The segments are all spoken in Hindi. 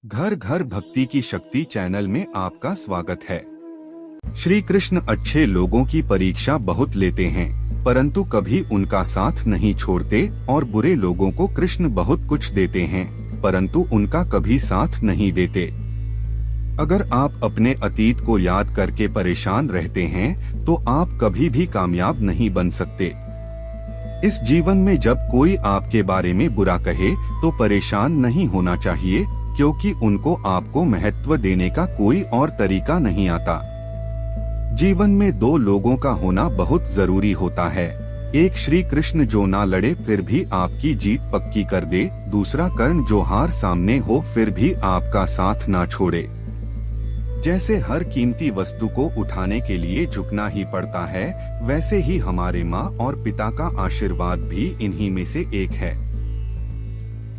घर घर भक्ति की शक्ति चैनल में आपका स्वागत है। श्री कृष्ण अच्छे लोगों की परीक्षा बहुत लेते हैं, परंतु कभी उनका साथ नहीं छोड़ते, और बुरे लोगों को कृष्ण बहुत कुछ देते हैं, परंतु उनका कभी साथ नहीं देते। अगर आप अपने अतीत को याद करके परेशान रहते हैं, तो आप कभी भी कामयाब नहीं बन सकते। इस जीवन में जब कोई आपके बारे में बुरा कहे, तो परेशान नहीं होना चाहिए, क्योंकि उनको आपको महत्व देने का कोई और तरीका नहीं आता। जीवन में दो लोगों का होना बहुत जरूरी होता है। एक श्री कृष्ण जो ना लड़े फिर भी आपकी जीत पक्की कर दे, दूसरा कर्ण जो हार सामने हो फिर भी आपका साथ ना छोड़े। जैसे हर कीमती वस्तु को उठाने के लिए झुकना ही पड़ता है, वैसे ही हमारे माँ और पिता का आशीर्वाद भी इन्हीं में से एक है।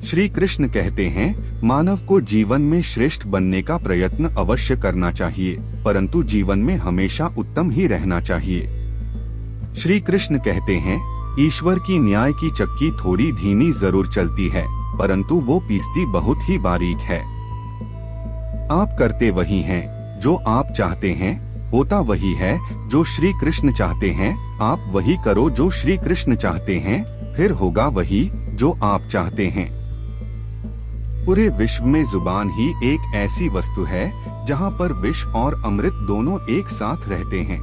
श्री कृष्ण कहते हैं, मानव को जीवन में श्रेष्ठ बनने का प्रयत्न अवश्य करना चाहिए, परंतु जीवन में हमेशा उत्तम ही रहना चाहिए। श्री कृष्ण कहते हैं, ईश्वर की न्याय की चक्की थोड़ी धीमी जरूर चलती है, परंतु वो पीसती बहुत ही बारीक है। आप करते वही हैं जो आप चाहते हैं, होता वही है जो श्री कृष्ण चाहते हैं। आप वही करो जो श्री कृष्ण चाहते हैं, फिर होगा वही जो आप चाहते हैं। पूरे विश्व में जुबान ही एक ऐसी वस्तु है जहां पर विष और अमृत दोनों एक साथ रहते हैं।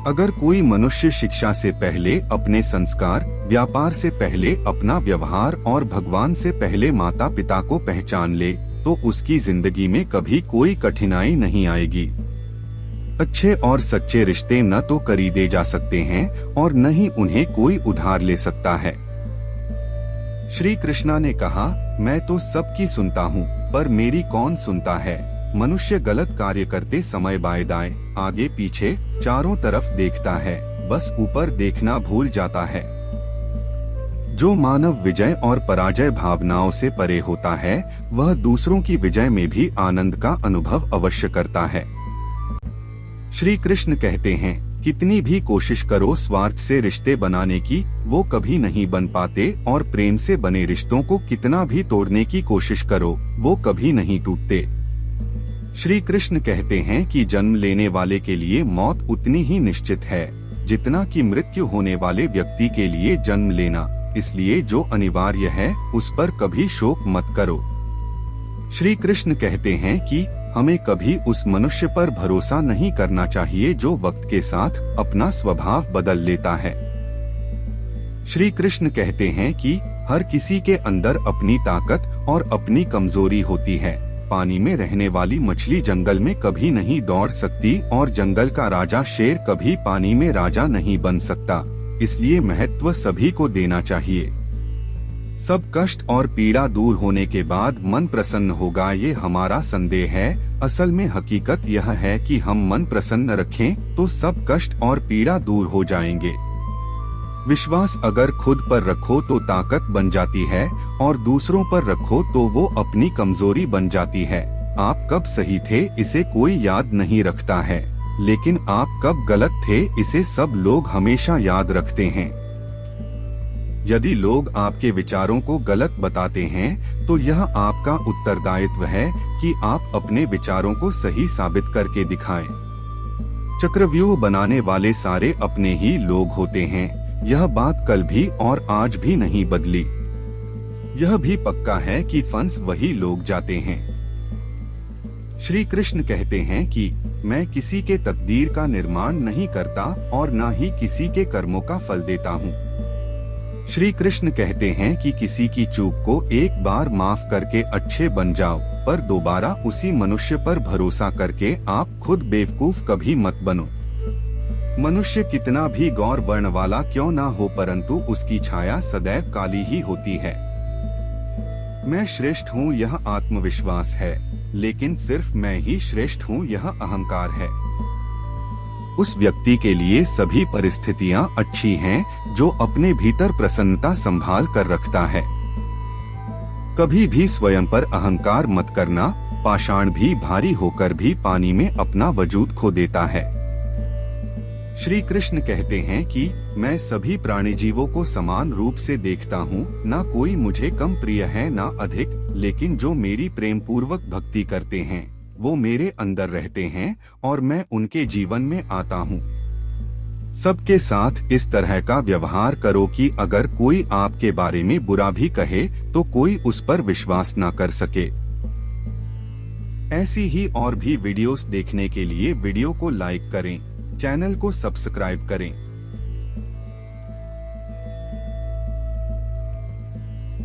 अगर कोई मनुष्य शिक्षा से पहले अपने संस्कार, व्यापार से पहले अपना व्यवहार और भगवान से पहले माता पिता को पहचान ले, तो उसकी जिंदगी में कभी कोई कठिनाई नहीं आएगी। अच्छे और सच्चे रिश्ते न तो खरीदे जा सकते हैं और न ही उन्हें कोई उधार ले सकता है। श्री कृष्णा ने कहा, मैं तो सबकी सुनता हूँ, पर मेरी कौन सुनता है। मनुष्य गलत कार्य करते समय बाएं दाएं, आगे पीछे, चारों तरफ देखता है, बस ऊपर देखना भूल जाता है। जो मानव विजय और पराजय भावनाओं से परे होता है, वह दूसरों की विजय में भी आनंद का अनुभव अवश्य करता है। श्री कृष्ण कहते हैं, कितनी भी कोशिश करो स्वार्थ से रिश्ते बनाने की, वो कभी नहीं बन पाते, और प्रेम से बने रिश्तों को कितना भी तोड़ने की कोशिश करो, वो कभी नहीं टूटते। श्री कृष्ण कहते हैं कि जन्म लेने वाले के लिए मौत उतनी ही निश्चित है जितना कि मृत्यु होने वाले व्यक्ति के लिए जन्म लेना, इसलिए जो अनिवार्य है उस पर कभी शोक मत करो। श्री कृष्ण कहते हैं कि हमें कभी उस मनुष्य पर भरोसा नहीं करना चाहिए जो वक्त के साथ अपना स्वभाव बदल लेता है। श्री कृष्ण कहते हैं कि हर किसी के अंदर अपनी ताकत और अपनी कमजोरी होती है। पानी में रहने वाली मछली जंगल में कभी नहीं दौड़ सकती, और जंगल का राजा शेर कभी पानी में राजा नहीं बन सकता, इसलिए महत्व सभी को देना चाहिए। सब कष्ट और पीड़ा दूर होने के बाद मन प्रसन्न होगा, ये हमारा संदेह है। असल में हकीकत यह है कि हम मन प्रसन्न रखें तो सब कष्ट और पीड़ा दूर हो जाएंगे। विश्वास अगर खुद पर रखो तो ताकत बन जाती है, और दूसरों पर रखो तो वो अपनी कमजोरी बन जाती है। आप कब सही थे इसे कोई याद नहीं रखता है, लेकिन आप कब गलत थे इसे सब लोग हमेशा याद रखते हैं। यदि लोग आपके विचारों को गलत बताते हैं, तो यह आपका उत्तरदायित्व है कि आप अपने विचारों को सही साबित करके दिखाएं। चक्रव्यूह बनाने वाले सारे अपने ही लोग होते हैं, यह बात कल भी और आज भी नहीं बदली। यह भी पक्का है कि फंस वही लोग जाते हैं। श्री कृष्ण कहते हैं कि मैं किसी के तकदीर का निर्माण नहीं करता और न ही किसी के कर्मों का फल देता हूँ। श्री कृष्ण कहते हैं कि किसी की चूक को एक बार माफ करके अच्छे बन जाओ, पर दोबारा उसी मनुष्य पर भरोसा करके आप खुद बेवकूफ कभी मत बनो। मनुष्य कितना भी गौर वर्ण वाला क्यों ना हो, परंतु उसकी छाया सदैव काली ही होती है। मैं श्रेष्ठ हूँ यह आत्मविश्वास है, लेकिन सिर्फ मैं ही श्रेष्ठ हूँ यह अहंकार है। उस व्यक्ति के लिए सभी परिस्थितियाँ अच्छी हैं जो अपने भीतर प्रसन्नता संभाल कर रखता है। कभी भी स्वयं पर अहंकार मत करना, पाषाण भी भारी होकर भी पानी में अपना वजूद खो देता है। श्री कृष्ण कहते हैं कि मैं सभी प्राणी जीवों को समान रूप से देखता हूँ, ना कोई मुझे कम प्रिय है ना अधिक, लेकिन जो मेरी प्रेम पूर्वक भक्ति करते हैं वो मेरे अंदर रहते हैं और मैं उनके जीवन में आता हूँ। सबके साथ इस तरह का व्यवहार करो कि अगर कोई आपके बारे में बुरा भी कहे तो कोई उस पर विश्वास न कर सके। ऐसी ही और भी वीडियोस देखने के लिए वीडियो को लाइक करें, चैनल को सब्सक्राइब करें।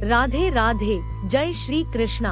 राधे राधे, जय श्री कृष्णा।